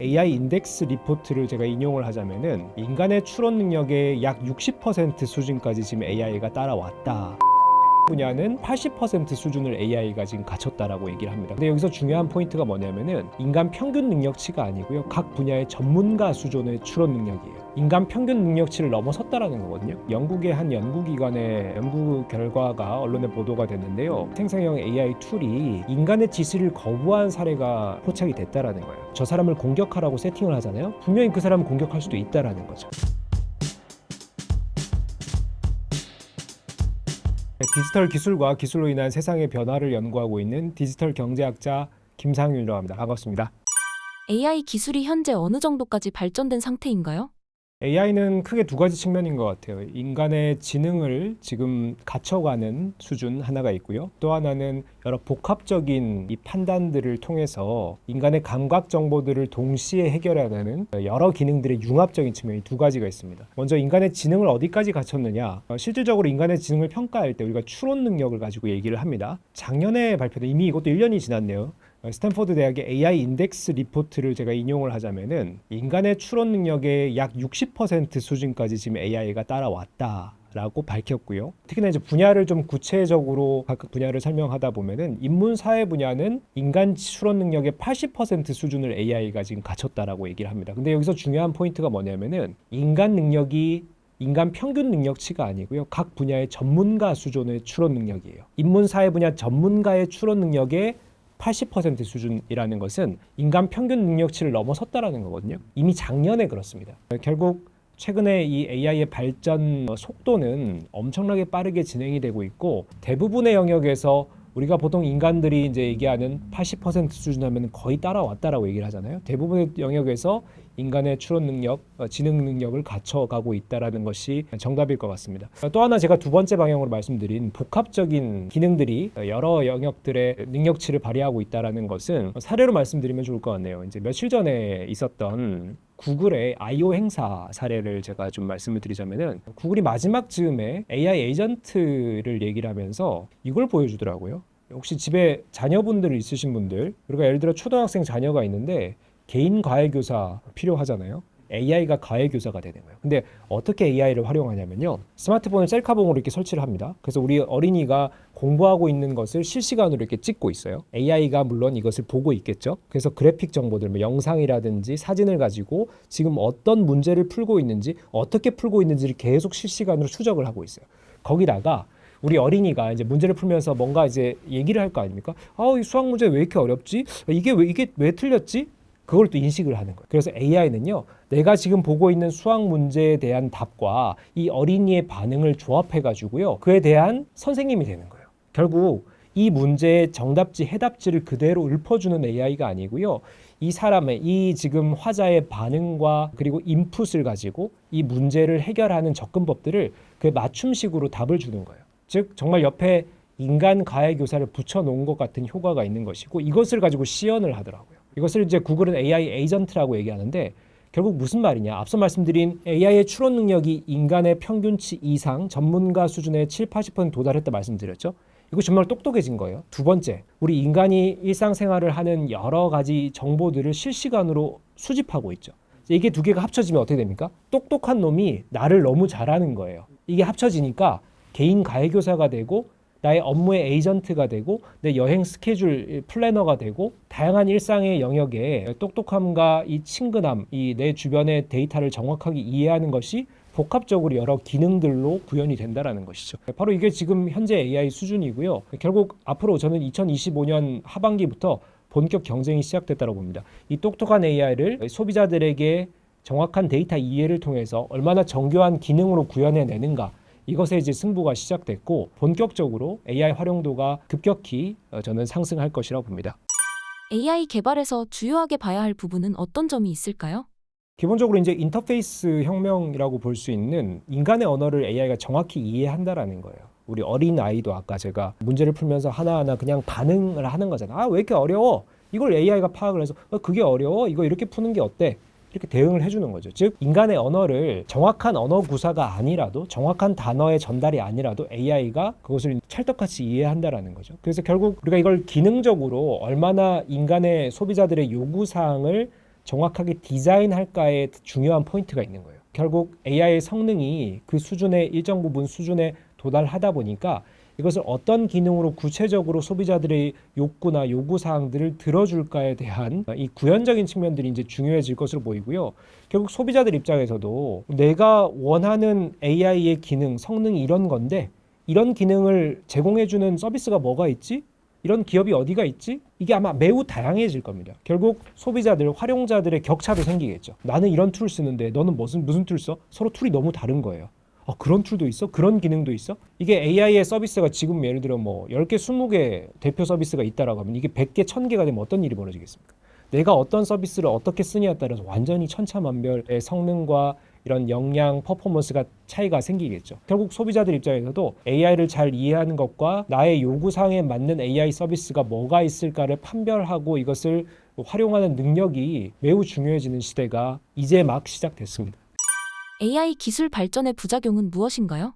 AI 인덱스 리포트를 제가 인용을 하자면은 인간의 추론 능력의 약 60% 수준까지 지금 AI가 따라왔다. 분야는 80% 수준을 AI가 지금 갖췄다라고 얘기를 합니다. 근데 여기서 중요한 포인트가 뭐냐면은 인간 평균 능력치가 아니고요. 각 분야의 전문가 수준의 추론 능력이에요. 인간 평균 능력치를 넘어섰다라는 거거든요. 영국의 한 연구기관의 연구 결과가 언론에 보도가 됐는데요. 생성형 AI 툴이 인간의 지시를 거부한 사례가 포착이 됐다라는 거예요. 저 사람을 공격하라고 세팅을 하잖아요. 분명히 그 사람을 공격할 수도 있다라는 거죠. 디지털 기술과 기술로 인한 세상의 변화를 연구하고 있는 디지털 경제학자 김상윤이라고 합니다. 반갑습니다. AI 기술이 현재 어느 정도까지 발전된 상태인가요? AI는 크게 두 가지 측면인 것 같아요. 인간의 지능을 지금 갖춰가는 수준 하나가 있고요. 또 하나는 여러 복합적인 이 판단들을 통해서 인간의 감각 정보들을 동시에 해결해내는 여러 기능들의 융합적인 측면이 두 가지가 있습니다. 먼저 인간의 지능을 어디까지 갖췄느냐. 실질적으로 인간의 지능을 평가할 때 우리가 추론 능력을 가지고 얘기를 합니다. 작년에 발표된 이미 이것도 1년이 지났네요. 스탠포드 대학의 AI 인덱스 리포트를 제가 인용을 하자면은 인간의 추론 능력의 약 60% 수준까지 지금 AI가 따라왔다라고 밝혔고요. 특히나 이제 분야를 좀 구체적으로 각각 분야를 설명하다 보면은 인문사회 분야는 인간 추론 능력의 80% 수준을 AI가 지금 갖췄다라고 얘기를 합니다. 근데 여기서 중요한 포인트가 뭐냐면은 인간 능력이 인간 평균 능력치가 아니고요. 각 분야의 전문가 수준의 추론 능력이에요. 인문사회 분야 전문가의 추론 능력의 80% 수준이라는 것은 인간 평균 능력치를 넘어섰다라는 거거든요. 이미 작년에 그렇습니다. 결국 최근에 이 AI의 발전 속도는 엄청나게 빠르게 진행이 되고 있고 대부분의 영역에서 우리가 보통 인간들이 이제 얘기하는 80% 수준 하면 거의 따라왔다라고 얘기를 하잖아요. 대부분의 영역에서 인간의 추론 능력, 지능 능력을 갖춰가고 있다라는 것이 정답일 것 같습니다. 또 하나 제가 두 번째 방향으로 말씀드린 복합적인 기능들이 여러 영역들의 능력치를 발휘하고 있다라는 것은 사례로 말씀드리면 좋을 것 같네요. 이제 며칠 전에 있었던 구글의 I/O 행사 사례를 제가 좀 말씀을 드리자면은 구글이 마지막 즈음에 AI 에이전트를 얘기를 하면서 이걸 보여주더라고요. 혹시 집에 자녀분들 있으신 분들, 그리고 예를 들어 초등학생 자녀가 있는데 개인 과외교사 필요하잖아요. AI가 과외교사가 되는 거예요. 근데 어떻게 AI를 활용하냐면요. 스마트폰을 셀카봉으로 이렇게 설치를 합니다. 그래서 우리 어린이가 공부하고 있는 것을 실시간으로 이렇게 찍고 있어요. AI가 물론 이것을 보고 있겠죠. 그래서 그래픽 정보들, 뭐 영상이라든지 사진을 가지고 지금 어떤 문제를 풀고 있는지, 어떻게 풀고 있는지를 계속 실시간으로 추적을 하고 있어요. 거기다가 우리 어린이가 이제 문제를 풀면서 뭔가 이제 얘기를 할 거 아닙니까? 이 수학 문제 왜 이렇게 어렵지? 이게 왜 틀렸지? 그걸 또 인식을 하는 거예요. 그래서 AI는요, 내가 지금 보고 있는 수학 문제에 대한 답과 이 어린이의 반응을 조합해가지고요, 그에 대한 선생님이 되는 거예요. 결국 이 문제의 정답지, 해답지를 그대로 읊어주는 AI가 아니고요, 이 사람의 이 지금 화자의 반응과 그리고 인풋을 가지고 이 문제를 해결하는 접근법들을 그 맞춤식으로 답을 주는 거예요. 즉 정말 옆에 인간 과외교사를 붙여놓은 것 같은 효과가 있는 것이고 이것을 가지고 시연을 하더라고요. 이것을 이제 구글은 AI 에이전트라고 얘기하는데 결국 무슨 말이냐? 앞서 말씀드린 AI의 추론 능력이 인간의 평균치 이상 전문가 수준의 7-80% 도달했다 말씀드렸죠. 이거 정말 똑똑해진 거예요. 두 번째, 우리 인간이 일상생활을 하는 여러 가지 정보들을 실시간으로 수집하고 있죠. 이게 두 개가 합쳐지면 어떻게 됩니까? 똑똑한 놈이 나를 너무 잘하는 거예요. 이게 합쳐지니까 개인 과외교사가 되고 나의 업무의 에이전트가 되고 내 여행 스케줄 플래너가 되고 다양한 일상의 영역에 똑똑함과 이 친근함, 이 내 주변의 데이터를 정확하게 이해하는 것이 복합적으로 여러 기능들로 구현이 된다라는 것이죠. 바로 이게 지금 현재 AI 수준이고요. 결국 앞으로 저는 2025년 하반기부터 본격 경쟁이 시작됐다고 봅니다. 이 똑똑한 AI를 소비자들에게 정확한 데이터 이해를 통해서 얼마나 정교한 기능으로 구현해내는가, 이것에 이제 승부가 시작됐고 본격적으로 AI 활용도가 급격히 저는 상승할 것이라고 봅니다. AI 개발에서 주요하게 봐야 할 부분은 어떤 점이 있을까요? 기본적으로 이제 인터페이스 혁명이라고 볼 수 있는 인간의 언어를 AI가 정확히 이해한다라는 거예요. 우리 어린 아이도 아까 제가 문제를 풀면서 하나하나 그냥 반응을 하는 거잖아. 왜 이렇게 어려워? 이걸 AI가 파악을 해서 그게 어려워? 이거 이렇게 푸는 게 어때? 이렇게 대응을 해주는 거죠. 즉 인간의 언어를 정확한 언어 구사가 아니라도 정확한 단어의 전달이 아니라도 AI가 그것을 찰떡같이 이해한다라는 거죠. 그래서 결국 우리가 이걸 기능적으로 얼마나 인간의 소비자들의 요구사항을 정확하게 디자인할까에 중요한 포인트가 있는 거예요. 결국 AI의 성능이 그 수준의 일정 부분 수준에 도달하다 보니까 이것을 어떤 기능으로 구체적으로 소비자들의 욕구나 요구 사항들을 들어줄까에 대한 이 구현적인 측면들이 이제 중요해질 것으로 보이고요. 결국 소비자들 입장에서도 내가 원하는 AI의 기능, 성능이 이런 건데 이런 기능을 제공해주는 서비스가 뭐가 있지? 이런 기업이 어디가 있지? 이게 아마 매우 다양해질 겁니다. 결국 소비자들, 활용자들의 격차도 생기겠죠. 나는 이런 툴 쓰는데 너는 무슨 툴 써? 서로 툴이 너무 다른 거예요. 그런 툴도 있어? 그런 기능도 있어? 이게 AI의 서비스가 지금 예를 들어 뭐 10개, 20개 대표 서비스가 있다라고 하면 이게 100개, 1000개가 되면 어떤 일이 벌어지겠습니까? 내가 어떤 서비스를 어떻게 쓰냐에 따라서 완전히 천차만별의 성능과 이런 역량, 퍼포먼스가 차이가 생기겠죠. 결국 소비자들 입장에서도 AI를 잘 이해하는 것과 나의 요구사항에 맞는 AI 서비스가 뭐가 있을까를 판별하고 이것을 활용하는 능력이 매우 중요해지는 시대가 이제 막 시작됐습니다. AI 기술 발전의 부작용은 무엇인가요?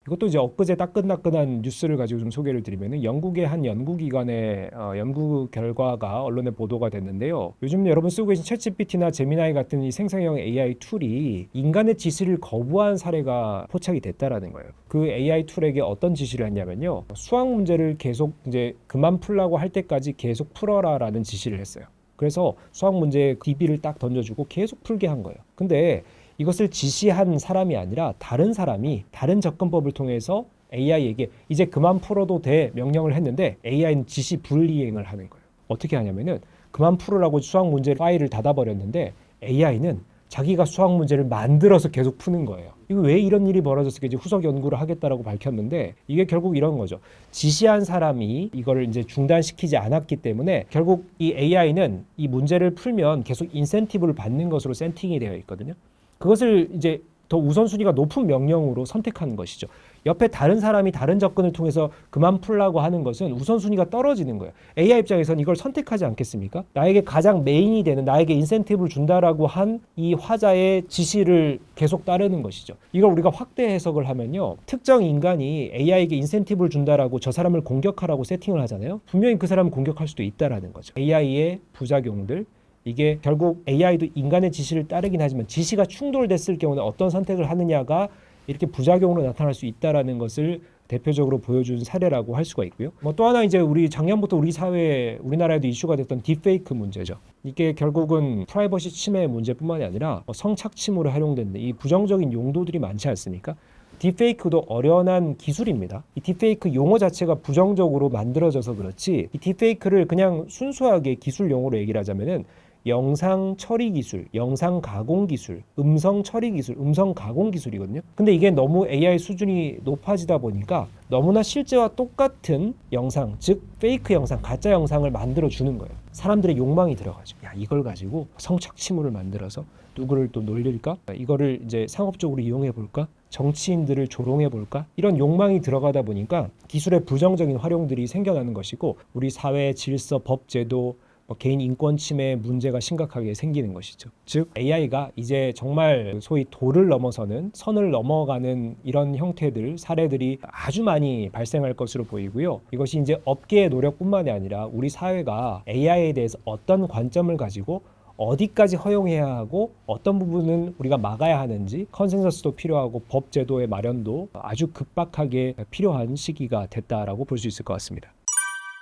이것도 이제 엊그제 따끈따끈한 뉴스를 가지고 좀 소개를 드리면은 영국의 한 연구기관의 연구 결과가 언론에 보도가 됐는데요. 요즘 여러분 쓰고 계신 챗GPT나 제미나이 같은 이 생성형 AI 툴이 인간의 지시를 거부한 사례가 포착이 됐다라는 거예요. 그 AI 툴에게 어떤 지시를 했냐면요. 수학 문제를 계속 이제 그만 풀라고 할 때까지 계속 풀어라라는 지시를 했어요. 그래서 수학 문제에 DB를 딱 던져주고 계속 풀게 한 거예요. 근데 이것을 지시한 사람이 아니라 다른 사람이 다른 접근법을 통해서 AI에게 이제 그만 풀어도 돼 명령을 했는데 AI는 지시 불이행을 하는 거예요. 어떻게 하냐면은 그만 풀으라고 수학 문제 파일을 닫아버렸는데 AI는 자기가 수학 문제를 만들어서 계속 푸는 거예요. 이거 왜 이런 일이 벌어졌을까? 후속 연구를 하겠다라고 밝혔는데 이게 결국 이런 거죠. 지시한 사람이 이거를 이제 중단시키지 않았기 때문에 결국 이 AI는 이 문제를 풀면 계속 인센티브를 받는 것으로 세팅이 되어 있거든요. 그것을 이제 더 우선순위가 높은 명령으로 선택하는 것이죠. 옆에 다른 사람이 다른 접근을 통해서 그만 풀라고 하는 것은 우선순위가 떨어지는 거예요. AI 입장에서는 이걸 선택하지 않겠습니까? 나에게 가장 메인이 되는 나에게 인센티브를 준다라고 한 이 화자의 지시를 계속 따르는 것이죠. 이걸 우리가 확대 해석을 하면요. 특정 인간이 AI에게 인센티브를 준다라고 저 사람을 공격하라고 세팅을 하잖아요. 분명히 그 사람을 공격할 수도 있다라는 거죠. AI의 부작용들 이게 결국 AI도 인간의 지시를 따르긴 하지만 지시가 충돌됐을 경우는 어떤 선택을 하느냐가 이렇게 부작용으로 나타날 수 있다라는 것을 대표적으로 보여준 사례라고 할 수가 있고요. 또 하나 이제 우리 작년부터 우리 사회에 우리나라에도 이슈가 됐던 딥페이크 문제죠. 이게 결국은 프라이버시 침해 문제뿐만이 아니라 성착취물에 활용되는 이 부정적인 용도들이 많지 않습니까? 딥페이크도 어련한 기술입니다. 이 딥페이크 용어 자체가 부정적으로 만들어져서 그렇지 이 딥페이크를 그냥 순수하게 기술 용어로 얘기를 하자면은 영상 처리 기술, 영상 가공 기술, 음성 처리 기술, 음성 가공 기술이거든요. 근데 이게 너무 AI 수준이 높아지다 보니까 너무나 실제와 똑같은 영상, 즉 페이크 영상, 가짜 영상을 만들어 주는 거예요. 사람들의 욕망이 들어가죠. 야, 이걸 가지고 성착취물을 만들어서 누구를 또 놀릴까? 이거를 이제 상업적으로 이용해 볼까? 정치인들을 조롱해 볼까? 이런 욕망이 들어가다 보니까 기술의 부정적인 활용들이 생겨나는 것이고 우리 사회의 질서, 법, 제도, 개인 인권 침해 문제가 심각하게 생기는 것이죠. 즉 AI가 이제 정말 소위 도를 넘어서는 선을 넘어가는 이런 형태들, 사례들이 아주 많이 발생할 것으로 보이고요. 이것이 이제 업계의 노력뿐만이 아니라 우리 사회가 AI에 대해서 어떤 관점을 가지고 어디까지 허용해야 하고 어떤 부분은 우리가 막아야 하는지 컨센서스도 필요하고 법 제도의 마련도 아주 급박하게 필요한 시기가 됐다라고 볼 수 있을 것 같습니다.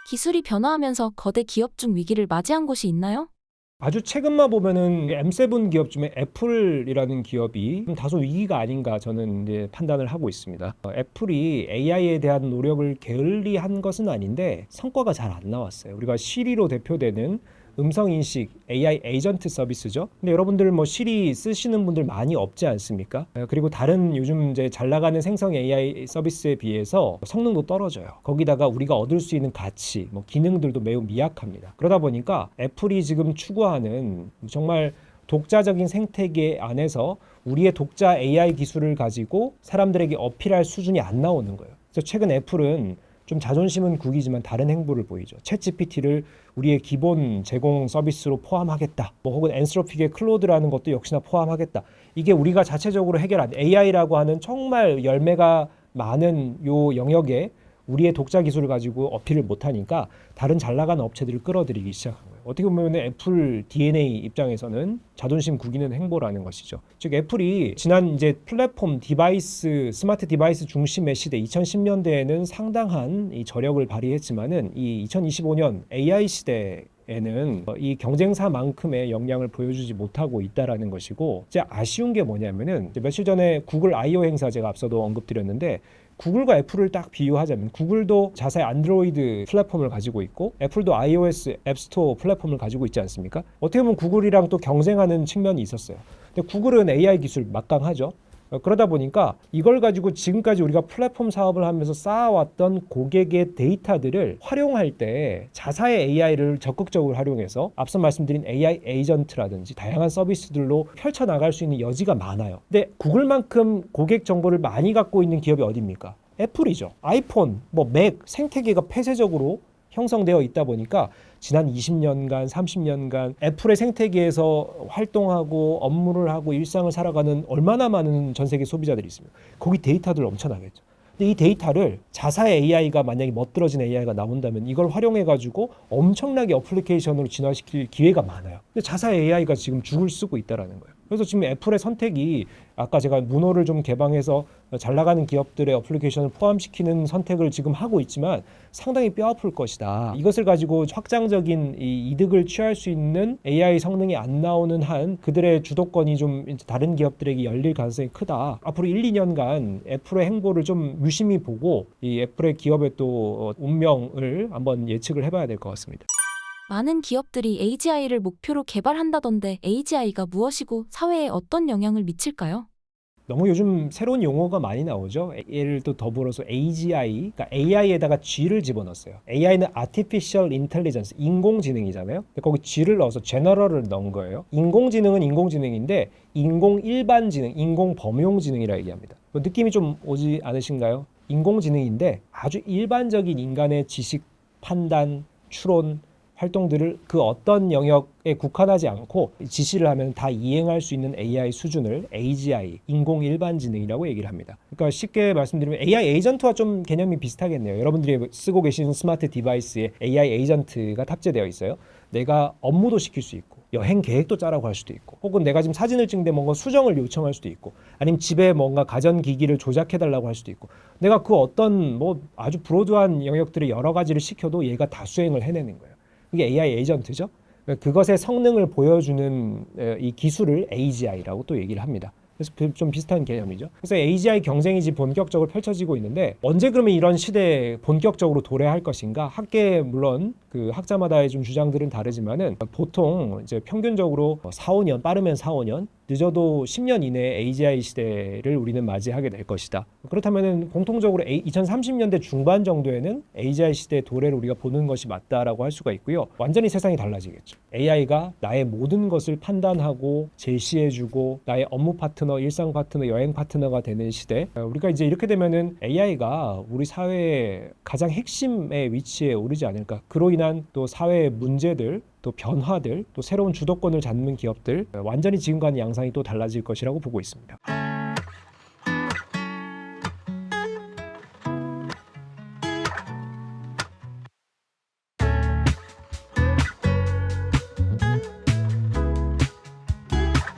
기술이 변화하면서 거대 기업 중 위기를 맞이한 곳이 있나요? 아주 최근만 보면은 M7 기업 중에 애플이라는 기업이 다소 위기가 아닌가 저는 이제 판단을 하고 있습니다. 애플이 AI에 대한 노력을 게을리한 것은 아닌데 성과가 잘 안 나왔어요. 우리가 시리로 대표되는 음성인식 AI 에이전트 서비스죠. 근데 여러분들 뭐 시리 쓰시는 분들 많이 없지 않습니까? 그리고 다른 요즘 이제 잘 나가는 생성 AI 서비스에 비해서 성능도 떨어져요. 거기다가 우리가 얻을 수 있는 가치, 뭐 기능들도 매우 미약합니다. 그러다 보니까 애플이 지금 추구하는 정말 독자적인 생태계 안에서 우리의 독자 AI 기술을 가지고 사람들에게 어필할 수준이 안 나오는 거예요. 그래서 최근 애플은 좀 자존심은 구기지만 다른 행보를 보이죠. 챗GPT를 우리의 기본 제공 서비스로 포함하겠다. 뭐 혹은 엔스로픽의 클로드라는 것도 역시나 포함하겠다. 이게 우리가 자체적으로 해결한 AI라고 하는 정말 열매가 많은 요 영역에 우리의 독자 기술을 가지고 어필을 못하니까 다른 잘 나가는 업체들을 끌어들이기 시작한 거예요. 어떻게 보면 애플 DNA 입장에서는 자존심 구기는 행보라는 것이죠. 즉 애플이 지난 이제 플랫폼 디바이스, 스마트 디바이스 중심의 시대 2010년대에는 상당한 이 저력을 발휘했지만은 이 2025년 AI 시대에는 이 경쟁사만큼의 역량을 보여주지 못하고 있다라는 것이고, 이제 아쉬운 게 뭐냐면은 이제 며칠 전에 구글 I/O 행사 제가 앞서도 언급드렸는데, 구글과 애플을 딱 비유하자면 구글도 자사의 안드로이드 플랫폼을 가지고 있고 애플도 iOS 앱스토어 플랫폼을 가지고 있지 않습니까? 어떻게 보면 구글이랑 또 경쟁하는 측면이 있었어요. 근데 구글은 AI 기술 막강하죠. 그러다 보니까 이걸 가지고 지금까지 우리가 플랫폼 사업을 하면서 쌓아왔던 고객의 데이터들을 활용할 때 자사의 AI를 적극적으로 활용해서 앞서 말씀드린 AI 에이전트라든지 다양한 서비스들로 펼쳐나갈 수 있는 여지가 많아요. 근데 구글만큼 고객 정보를 많이 갖고 있는 기업이 어디입니까? 애플이죠. 아이폰, 맥, 생태계가 폐쇄적으로 형성되어 있다 보니까 지난 20년간, 30년간 애플의 생태계에서 활동하고 업무를 하고 일상을 살아가는 얼마나 많은 전 세계 소비자들이 있습니다. 거기 데이터들 엄청나겠죠. 근데 이 데이터를 자사의 AI가 만약에 멋들어진 AI가 나온다면 이걸 활용해가지고 엄청나게 어플리케이션으로 진화시킬 기회가 많아요. 근데 자사의 AI가 지금 죽을 쓰고 있다라는 거예요. 그래서 지금 애플의 선택이 아까 제가 문호를 좀 개방해서 잘 나가는 기업들의 어플리케이션을 포함시키는 선택을 지금 하고 있지만 상당히 뼈아플 것이다. 이것을 가지고 확장적인 이득을 취할 수 있는 AI 성능이 안 나오는 한 그들의 주도권이 좀 다른 기업들에게 열릴 가능성이 크다. 앞으로 1, 2년간 애플의 행보를 좀 유심히 보고 이 애플의 기업의 또 운명을 한번 예측을 해봐야 될 것 같습니다. 많은 기업들이 AGI를 목표로 개발한다던데 AGI가 무엇이고 사회에 어떤 영향을 미칠까요? 너무 요즘 새로운 용어가 많이 나오죠. 예를 또 더불어서 AGI, 그러니까 AI에다가 G를 집어넣었어요. AI는 Artificial Intelligence, 인공지능이잖아요. 근데 거기 G를 넣어서 General을 넣은 거예요. 인공지능은 인공지능인데 인공 일반지능, 인공 범용지능이라 얘기합니다. 느낌이 좀 오지 않으신가요? 인공지능인데 아주 일반적인 인간의 지식, 판단, 추론, 활동들을 그 어떤 영역에 국한하지 않고 지시를 하면 다 이행할 수 있는 AI 수준을 AGI, 인공 일반지능이라고 얘기를 합니다. 그러니까 쉽게 말씀드리면 AI 에이전트와 좀 개념이 비슷하겠네요. 여러분들이 쓰고 계신 스마트 디바이스에 AI 에이전트가 탑재되어 있어요. 내가 업무도 시킬 수 있고 여행 계획도 짜라고 할 수도 있고, 혹은 내가 지금 사진을 찍는데 뭔가 수정을 요청할 수도 있고, 아니면 집에 뭔가 가전기기를 조작해달라고 할 수도 있고, 내가 그 어떤 아주 브로드한 영역들의 여러 가지를 시켜도 얘가 다 수행을 해내는 거예요. 그게 AI 에이전트죠. 그것의 성능을 보여주는 이 기술을 AGI라고 또 얘기를 합니다. 그래서 좀 비슷한 개념이죠. 그래서 AGI 경쟁이 지금 본격적으로 펼쳐지고 있는데, 언제 그러면 이런 시대에 본격적으로 도래할 것인가? 학계 물론 그 학자마다의 좀 주장들은 다르지만은 보통 이제 평균적으로 4, 5년, 빠르면 4, 5년, 늦어도 10년 이내에 AGI 시대를 우리는 맞이하게 될 것이다. 그렇다면은 공통적으로 2030년대 중반 정도에는 AGI 시대의 도래를 우리가 보는 것이 맞다라고 할 수가 있고요. 완전히 세상이 달라지겠죠. AI가 나의 모든 것을 판단하고 제시해주고 나의 업무 파트너, 일상 파트너, 여행 파트너가 되는 시대. 우리가 이제 이렇게 되면은 AI가 우리 사회의 가장 핵심의 위치에 오르지 않을까. 그로 인한 또 사회의 문제들, 또 변화들, 또 새로운 주도권을 잡는 기업들, 완전히 지금과는 양상이 또 달라질 것이라고 보고 있습니다.